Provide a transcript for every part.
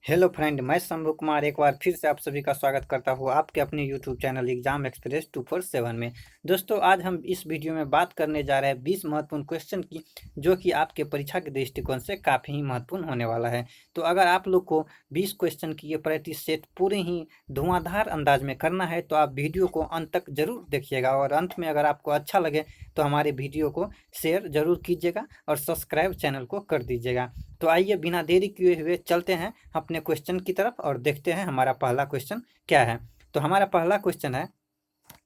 Hello friend, मैं शंभू कुमार एक बार फिर से आप सभी का स्वागत करता हूँ आपके अपने यूट्यूब चैनल एग्जाम एक्सप्रेस 247 में। दोस्तों, आज हम इस वीडियो में बात करने जा रहे हैं 20 महत्वपूर्ण क्वेश्चन की, जो कि आपके परीक्षा के दृष्टिकोण से काफ़ी ही महत्वपूर्ण होने वाला है। तो अगर आप लोग को 20 क्वेश्चन की ये प्रैक्टिस सेट पूरे ही धुआंधार अंदाज में करना है तो आप वीडियो को अंत तक जरूर देखिएगा, और अंत में अगर आपको अच्छा लगे तो हमारे वीडियो को शेयर जरूर कीजिएगा और सब्सक्राइब चैनल को कर दीजिएगा। तो आइए बिना देरी किए हुए चलते हैं अपने क्वेश्चन की तरफ और देखते हैं हमारा पहला क्वेश्चन क्या है। तो हमारा पहला क्वेश्चन है,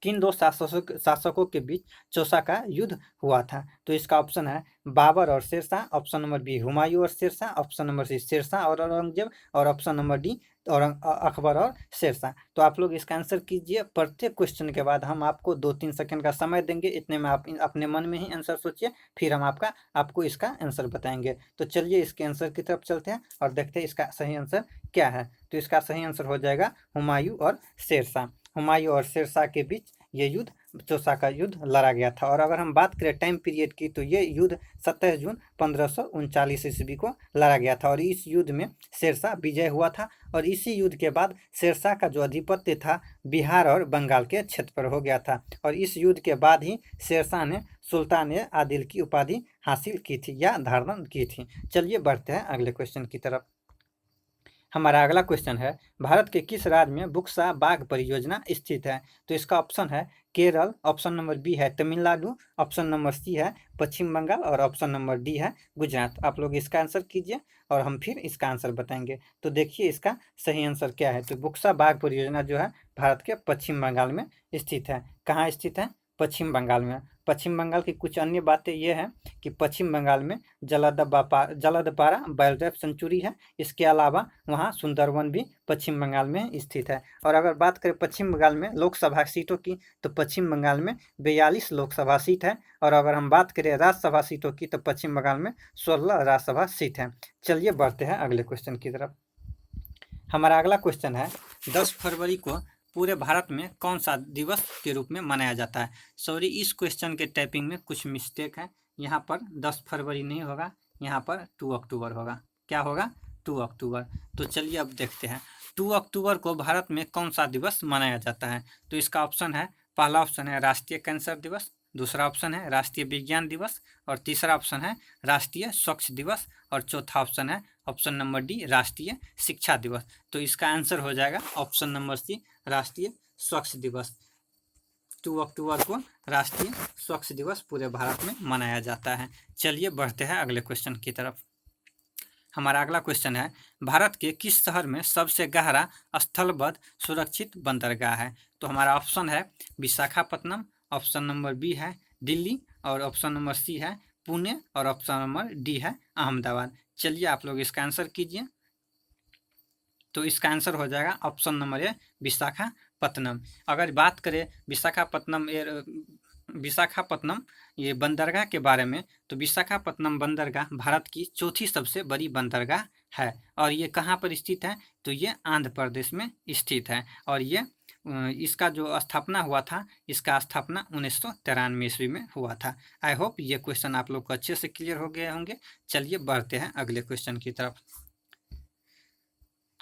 किन दो शासकों के बीच चौसा का युद्ध हुआ था? तो इसका ऑप्शन है बाबर और Sher Shah, option number B Humayun और Sher Shah, option number C Sher Shah और औरंगजेब, और ऑप्शन नंबर डी अकबर और शेरशाह। तो आप लोग इसका आंसर कीजिए। प्रत्येक क्वेश्चन के बाद हम आपको 2-3 सेकंड का समय देंगे, इतने में आप अपने मन में ही आंसर सोचिए, फिर हम आपको इसका आंसर बताएंगे। तो चलिए इसके आंसर की तरफ चलते हैं और देखते हैं इसका सही आंसर क्या है। तो इसका सही आंसर हो जाएगा हुमायूं और शेरशाह। हुमायूं और शेरशाह के बीच ये युद्ध, चौसा का युद्ध लड़ा गया था। और अगर हम बात करें टाइम पीरियड की, तो ये युद्ध 27 जून 1539 ईस्वी को लड़ा गया था, और इस युद्ध में शेरशाह विजय हुआ था। और इसी युद्ध के बाद शेरशाह का जो अधिपत्य था बिहार और बंगाल के क्षेत्र पर हो गया था, और इस युद्ध के बाद ही शेरशाह ने सुल्तान ए आदिल की उपाधि हासिल की थी या धारण की थी। चलिए बढ़ते हैं अगले क्वेश्चन की तरफ। हमारा अगला क्वेश्चन है, भारत के किस राज्य में बुक्सा बाघ परियोजना स्थित है? तो इसका ऑप्शन है केरल, ऑप्शन नंबर बी है तमिलनाडु, ऑप्शन नंबर सी है पश्चिम बंगाल, और ऑप्शन नंबर डी है गुजरात। आप लोग इसका आंसर कीजिए और हम फिर इसका आंसर बताएंगे। तो देखिए इसका सही आंसर क्या है। तो बुक्सा बाघ परियोजना जो है भारत के पश्चिम बंगाल में स्थित है। कहाँ स्थित है? पश्चिम बंगाल में। पश्चिम बंगाल की कुछ अन्य बातें ये हैं कि पश्चिम बंगाल में जलदपारा वाइल्ड लाइफ सेंचुरी है। इसके अलावा वहाँ सुंदरवन भी पश्चिम बंगाल में स्थित है। और अगर बात करें पश्चिम बंगाल में लोकसभा सीटों की, तो पश्चिम बंगाल में 42 लोकसभा सीट है। और अगर हम बात करें राज्यसभा सीटों की, तो पश्चिम बंगाल में 16 राज्यसभा सीट है। चलिए बढ़ते हैं अगले क्वेश्चन की तरफ। हमारा अगला क्वेश्चन है, 10 फरवरी को पूरे भारत में कौन सा दिवस के रूप में मनाया जाता है? सॉरी, इस क्वेश्चन के टाइपिंग में कुछ मिस्टेक है। यहाँ पर 10 फरवरी नहीं होगा, यहाँ पर 2 अक्टूबर होगा। क्या होगा? 2 अक्टूबर। तो चलिए अब देखते हैं 2 अक्टूबर को भारत में कौन सा दिवस मनाया जाता है। तो इसका ऑप्शन है, पहला ऑप्शन है राष्ट्रीय कैंसर दिवस, दूसरा ऑप्शन है राष्ट्रीय विज्ञान दिवस, और तीसरा ऑप्शन है राष्ट्रीय स्वच्छ दिवस, और चौथा ऑप्शन है ऑप्शन नंबर डी राष्ट्रीय शिक्षा दिवस। तो इसका आंसर हो जाएगा ऑप्शन नंबर सी राष्ट्रीय स्वच्छ दिवस। 2 अक्टूबर को राष्ट्रीय स्वच्छ दिवस पूरे भारत में मनाया जाता है। चलिए बढ़ते हैं अगले क्वेश्चन की तरफ। हमारा अगला क्वेश्चन है, भारत के किस शहर में सबसे गहरा स्थलबद्ध सुरक्षित बंदरगाह है? तो हमारा ऑप्शन है विशाखापट्टनम, ऑप्शन नंबर बी है दिल्ली, और ऑप्शन नंबर सी है पुणे, और ऑप्शन नंबर डी है अहमदाबाद। चलिए आप लोग इसका आंसर कीजिए। तो इसका आंसर हो जाएगा ऑप्शन नंबर ए विशाखापत्तनम। अगर बात करें विशाखापत्तनम ये बंदरगाह के बारे में, तो विशाखापत्तनम बंदरगाह भारत की चौथी सबसे बड़ी बंदरगाह है। और ये कहाँ पर स्थित है? तो ये आंध्र प्रदेश में स्थित है। और ये इसका जो स्थापना हुआ था, इसका स्थापना 1993 ईस्वी में हुआ था। आई होप ये क्वेश्चन आप लोग को अच्छे से क्लियर हो गए होंगे। चलिए बढ़ते हैं अगले क्वेश्चन की तरफ।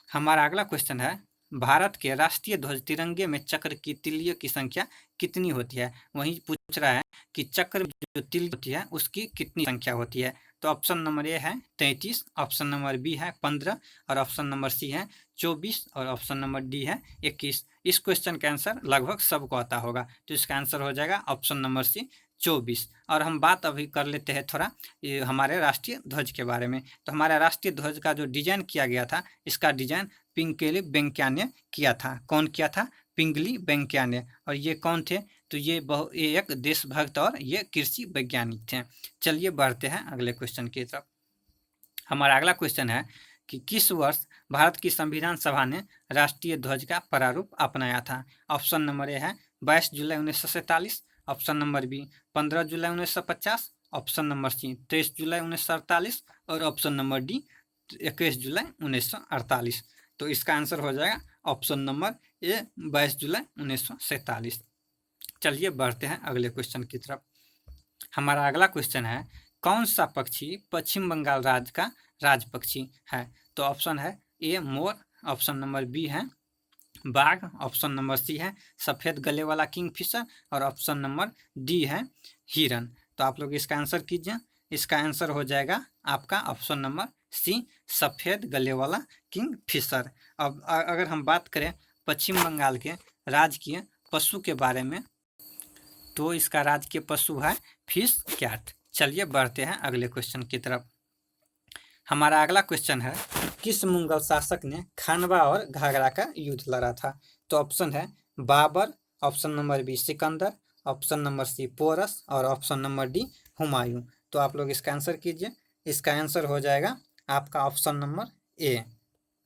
हमारा अगला क्वेश्चन है, भारत के राष्ट्रीय ध्वज तिरंगे में चक्र की तिल्लियों की संख्या कितनी होती है? वही पूछ रहा है कि चक्र में जो तिल्ली होती है उसकी कितनी संख्या होती है। तो ऑप्शन नंबर ए है 33, ऑप्शन नंबर बी है 15, और ऑप्शन नंबर सी है 24, और ऑप्शन नंबर डी है 21। इस क्वेश्चन का आंसर लगभग सबको आता होगा, तो इसका आंसर हो जाएगा ऑप्शन नंबर सी 24। और हम बात अभी कर लेते हैं थोड़ा ये हमारे राष्ट्रीय ध्वज के बारे में। तो हमारा राष्ट्रीय ध्वज का जो डिजाइन किया गया था, इसका डिजाइन पिंगली वेंकैया ने किया था। कौन किया था? पिंगली वेंकैया ने। और ये कौन थे? तो ये एक देशभक्त और ये कृषि वैज्ञानिक थे। चलिए बढ़ते हैं अगले क्वेश्चन की तरफ। हमारा अगला क्वेश्चन है कि किस वर्ष भारत की संविधान सभा ने राष्ट्रीय ध्वज का प्रारूप अपनाया था? ऑप्शन नंबर ए है 22 जुलाई 1947, ऑप्शन नंबर बी 15 जुलाई 1950, ऑप्शन नंबर सी 23 जुलाई 1948, और ऑप्शन नंबर डी 21 जुलाई 1948। तो इसका आंसर हो जाएगा ऑप्शन नंबर ए 22 जुलाई 1947। चलिए बढ़ते हैं अगले क्वेश्चन की तरफ। हमारा अगला क्वेश्चन है, कौन सा पक्षी पश्चिम बंगाल राज्य का राज पक्षी है? तो ऑप्शन है ए मोर, ऑप्शन नंबर बी है बाघ, ऑप्शन नंबर सी है सफ़ेद गले वाला किंगफिशर और ऑप्शन नंबर डी है हिरन। तो आप लोग इसका आंसर कीजिए। इसका आंसर हो जाएगा आपका ऑप्शन नंबर सी सफ़ेद गले वाला किंगफिशर। अब अगर हम बात करें पश्चिम बंगाल के राजकीय पशु के बारे में, तो इसका राजकीय पशु है फिश कैट। चलिए बढ़ते हैं अगले क्वेश्चन की तरफ। हमारा अगला क्वेश्चन है किस मुगल शासक ने खानवा और घाघरा का युद्ध लड़ा था? तो ऑप्शन है Babur, option number B Sikandar, option number C Porus और ऑप्शन नंबर डी हुमायूं। तो आप लोग इसका आंसर कीजिए। इसका आंसर हो जाएगा आपका ऑप्शन नंबर ए।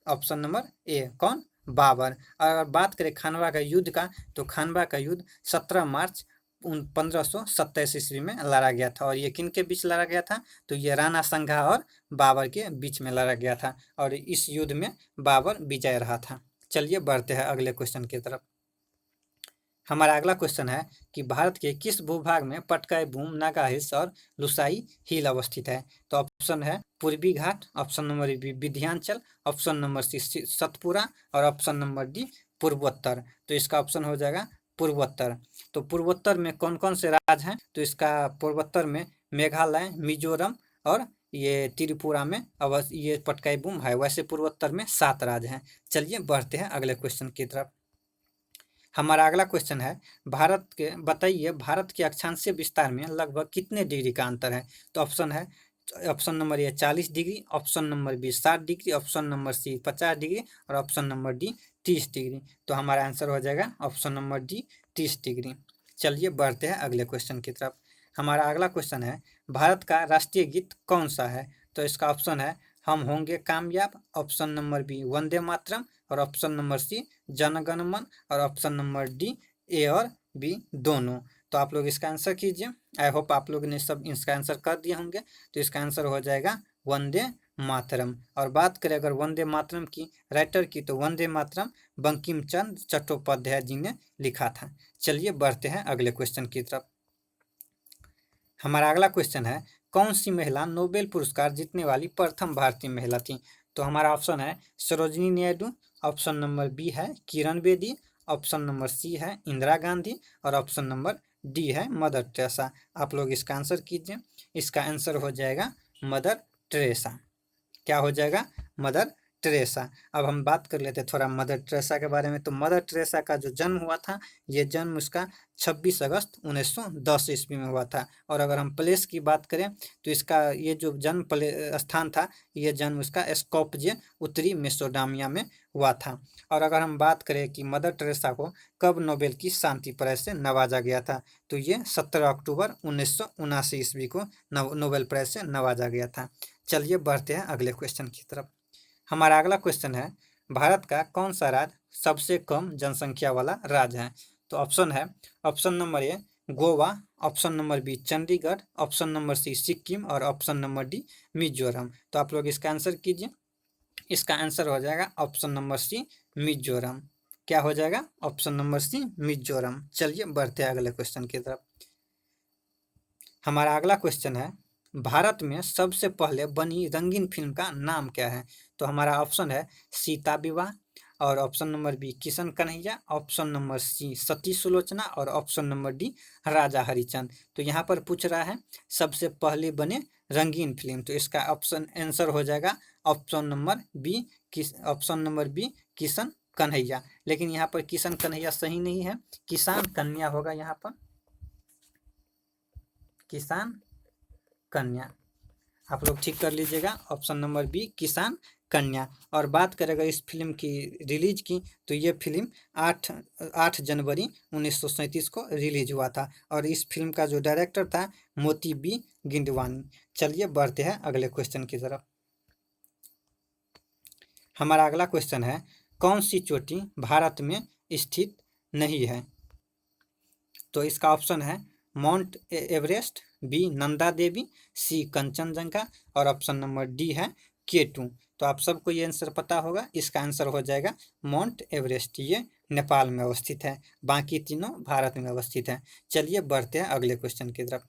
ऑप्शन नंबर ए कौन? बाबर। अगर बात करें खानवा का युद्ध का, तो खानवा का युद्ध 17 मार्च 1527 ईस्वी में लड़ा गया था। और ये किन के बीच लड़ा गया था? तो ये राणा संघा और बाबर के बीच में लड़ा गया था और इस युद्ध में बाबर विजय रहा था। चलिए बढ़ते हैं अगले क्वेश्चन की तरफ। हमारा अगला क्वेश्चन है कि भारत के किस भूभाग में पटकाई बूम, नागा हिल्स और लुसाई हिल अवस्थित है? तो ऑप्शन है पूर्वी घाट, option number B Vindhyachal, option number C Satpura और ऑप्शन नंबर डी पूर्वोत्तर। तो इसका ऑप्शन हो जाएगा पूर्वोत्तर। तो पूर्वोत्तर में कौन कौन से राज्य हैं? तो इसका पूर्वोत्तर में मेघालय, मिजोरम और ये त्रिपुरा में अवश्य ये पटकाई बूम है। वैसे पूर्वोत्तर में 7 राज्य हैं। चलिए बढ़ते हैं अगले क्वेश्चन की तरफ। हमारा अगला क्वेश्चन है भारत के बताइए भारत के अक्षांशीय विस्तार में लगभग कितने डिग्री का अंतर है? तो ऑप्शन है option number A 40 degree, option number B 60 degree, option number C 50 degree और ऑप्शन नंबर डी 30 डिग्री। तो हमारा आंसर हो जाएगा ऑप्शन नंबर डी 30 डिग्री। चलिए बढ़ते हैं अगले क्वेश्चन की तरफ। हमारा अगला क्वेश्चन है भारत का राष्ट्रीय गीत कौन सा है? तो इसका ऑप्शन है हम होंगे कामयाब, option number B Vande Mataram और ऑप्शन नंबर सी जन गण मन और ऑप्शन नंबर डी ए और बी दोनों। तो आप लोग इसका आंसर कीजिए। आई होप आप लोग ने सब इसका आंसर कर दिए होंगे। तो इसका आंसर हो जाएगा वंदे मातरम। और बात करें अगर वंदे मातरम की राइटर की, तो वंदे मातरम बंकिम चंद्र चट्टोपाध्याय जी ने लिखा था। चलिए बढ़ते हैं अगले क्वेश्चन की तरफ। हमारा अगला क्वेश्चन है कौन सी महिला नोबेल पुरस्कार जीतने वाली प्रथम भारतीय महिला थी? तो हमारा ऑप्शन है Sarojini Naidu, option number B है Kiran Bedi, option number C है इंदिरा गांधी और ऑप्शन नंबर डी है मदर टेरेसा। आप लोग इसका आंसर कीजिए। इसका आंसर हो जाएगा मदर टेरेसा। क्या हो जाएगा? Mother Teresa. अब हम बात कर लेते हैं थोड़ा मदर टेरेसा के बारे में। तो मदर टेरेसा का जो जन्म हुआ था, ये जन्म उसका 26 अगस्त 1910 ईस्वी में हुआ था। और अगर हम प्लेस की बात करें, तो इसका ये जो जन्म स्थान था, ये जन्म उसका स्कोपजे उत्तरी मेसोडामिया में हुआ था। और अगर हम बात करें कि मदर टेरेसा को कब नोबेल की शांति प्राइज से नवाजा गया था, तो ये 17 अक्टूबर 1979 ईस्वी को नोबेल प्राइज से नवाजा गया था। चलिए बढ़ते हैं अगले क्वेश्चन की तरफ। हमारा अगला क्वेश्चन है भारत का कौन सा राज्य सबसे कम जनसंख्या वाला राज्य है? तो ऑप्शन है option number A Goa, option number B Chandigarh, option number C Sikkim और ऑप्शन नंबर डी मिजोरम। तो आप लोग इसका आंसर कीजिए। इसका आंसर हो जाएगा ऑप्शन नंबर सी मिजोरम। क्या हो जाएगा? Option number C Mizoram. चलिए बढ़ते हैं अगले क्वेश्चन की तरफ। हमारा अगला क्वेश्चन है भारत में सबसे पहले बनी रंगीन फिल्म का नाम क्या है? तो हमारा ऑप्शन है सीता विवाह और option number B Kishan Kanhaiya, option number C Sati Sulochana और option number D Raja Harichand. तो यहाँ पर पूछ रहा है सबसे पहले बने रंगीन फिल्म, तो इसका ऑप्शन आंसर हो जाएगा option number B Kishan Kanhaiya. लेकिन यहाँ पर किशन कन्हैया सही नहीं है, किसान कन्या होगा। यहाँ पर किसान कन्या। आप लोग ठीक कर लीजिएगा, ऑप्शन नंबर बी किसान कन्या। और बात करें अगर इस फिल्म की रिलीज की, तो ये फिल्म 8 जनवरी 1937 को रिलीज हुआ था और इस फिल्म का जो डायरेक्टर था मोती बी गिंडवानी। चलिए बढ़ते हैं अगले क्वेश्चन की तरफ। हमारा अगला क्वेश्चन है कौन सी चोटी भारत में स्थित नहीं है? तो इसका ऑप्शन है mount Everest, B Nanda Devi, सी कंचनजंगा और ऑप्शन नंबर डी है K2। तो आप सबको ये आंसर पता होगा। इसका आंसर हो जाएगा माउंट एवरेस्ट। ये नेपाल में अवस्थित है, बाकी तीनों भारत में अवस्थित है। चलिए बढ़ते हैं अगले क्वेश्चन की तरफ।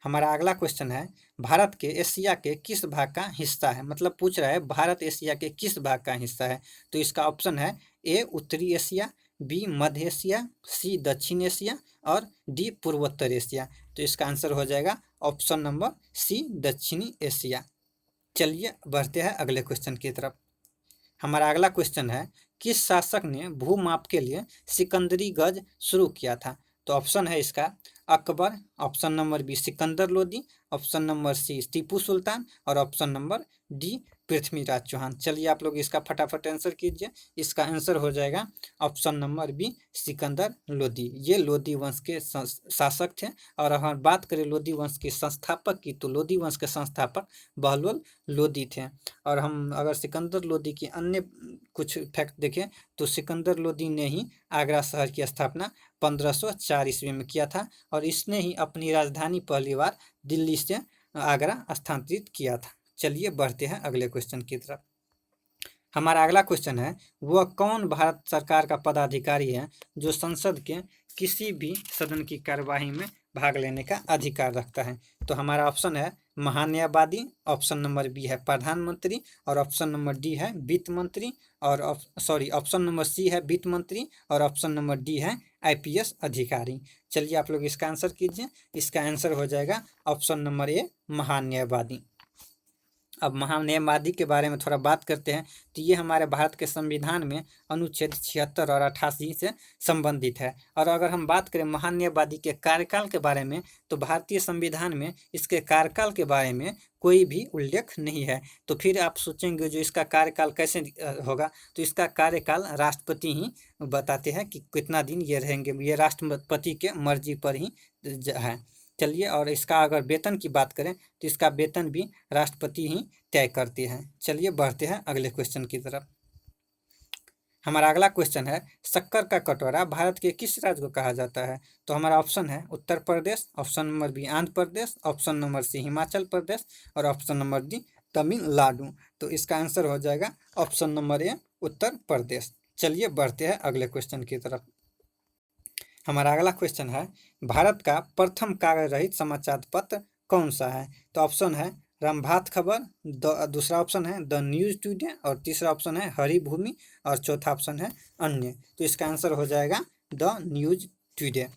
हमारा अगला क्वेश्चन है, भारत के एशिया के किस भाग का हिस्सा है? मतलब पूछ रहा है भारत एशिया के किस भाग का हिस्सा है? तो इसका ऑप्शन है ए उत्तरी एशिया, बी मध्य एशिया, सी दक्षिण एशिया और डी पूर्वोत्तर एशिया। तो इसका आंसर हो जाएगा ऑप्शन नंबर सी दक्षिणी एशिया। चलिए बढ़ते हैं अगले क्वेश्चन की तरफ। हमारा अगला क्वेश्चन है, किस शासक ने भूमाप के लिए सिकंदरी गज शुरू किया था? तो ऑप्शन है इसका Akbar, option number B Sikandar Lodi, option number C Tipu Sultan और option number D Prithviraj Chauhan. चलिए आप लोग इसका फटाफट आंसर कीजिए। इसका आंसर हो जाएगा option number B Sikandar Lodi. ये लोदी वंश के शासक थे। और अगर बात करें लोदी वंश के संस्थापक की, तो लोदी वंश के संस्थापक बहलोल लोदी थे। और हम अगर सिकंदर लोदी की अन्य कुछ फैक्ट देखें तो सिकंदर लोदी ने ही आगरा शहर की स्थापना 1504 ईस्वी में किया था और इसने ही अपनी राजधानी पहली बार दिल्ली से आगरा स्थानांतरित किया था। चलिए बढ़ते हैं अगले क्वेश्चन की तरफ। हमारा अगला क्वेश्चन है, वह कौन भारत सरकार का पदाधिकारी है जो संसद के किसी भी सदन की कार्यवाही में भाग लेने का अधिकार रखता है? तो हमारा ऑप्शन है महान्यायवादी, ऑप्शन नंबर बी है प्रधानमंत्री और ऑप्शन नंबर डी है वित्त मंत्री और ऑप्शन नंबर सी है वित्त मंत्री और ऑप्शन नंबर डी है आईपीएस अधिकारी। चलिए आप लोग इसका आंसर कीजिए। इसका आंसर हो जाएगा ऑप्शन नंबर ए महान्यायवादी। अब महान्यायवादी के बारे में थोड़ा बात करते हैं। तो ये हमारे भारत के संविधान में अनुच्छेद 76 और 88 से संबंधित है। और अगर हम बात करें महान्यायवादी के कार्यकाल के बारे में, तो भारतीय संविधान में इसके कार्यकाल के बारे में कोई भी उल्लेख नहीं है। तो फिर आप सोचेंगे जो इसका कार्यकाल कैसे होगा, तो इसका कार्यकाल राष्ट्रपति ही बताते हैं कि कितना दिन ये रहेंगे। ये राष्ट्रपति के मर्जी पर ही है। चलिए, और इसका अगर वेतन की बात करें तो इसका वेतन भी राष्ट्रपति ही तय करते हैं। चलिए बढ़ते हैं अगले क्वेश्चन की तरफ। हमारा अगला क्वेश्चन है, शक्कर का कटोरा भारत के किस राज्य को कहा जाता है? तो हमारा ऑप्शन है Uttar Pradesh, option number B Andhra Pradesh, option number सी हिमाचल प्रदेश और ऑप्शन नंबर डी तमिलनाडु। तो इसका आंसर हो जाएगा ऑप्शन नंबर ए उत्तर प्रदेश। चलिए बढ़ते हैं अगले क्वेश्चन की तरफ। हमारा अगला क्वेश्चन है, भारत का प्रथम कागज रहित समाचार पत्र कौन सा है? तो ऑप्शन है रामभात खबर, दूसरा ऑप्शन है द न्यूज टुडे और तीसरा ऑप्शन है हरिभूमि और चौथा ऑप्शन है अन्य। तो इसका आंसर हो जाएगा द न्यूज टुडे।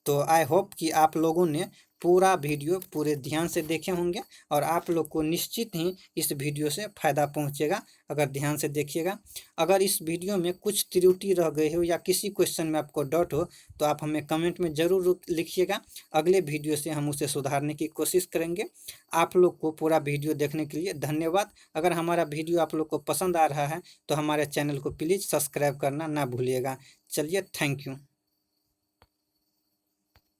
तो आई होप कि आप लोगों ने पूरा वीडियो पूरे ध्यान से देखे होंगे और आप लोग को निश्चित ही इस वीडियो से फ़ायदा पहुंचेगा अगर ध्यान से देखिएगा। अगर इस वीडियो में कुछ त्रुटि रह गई हो या किसी क्वेश्चन में आपको डाउट हो तो आप हमें कमेंट में ज़रूर लिखिएगा। अगले वीडियो से हम उसे सुधारने की कोशिश करेंगे। आप लोग को पूरा वीडियो देखने के लिए धन्यवाद। अगर हमारा वीडियो आप लोग को पसंद आ रहा है तो हमारे चैनल को प्लीज़ सब्सक्राइब करना ना भूलिएगा। चलिए, थैंक यू।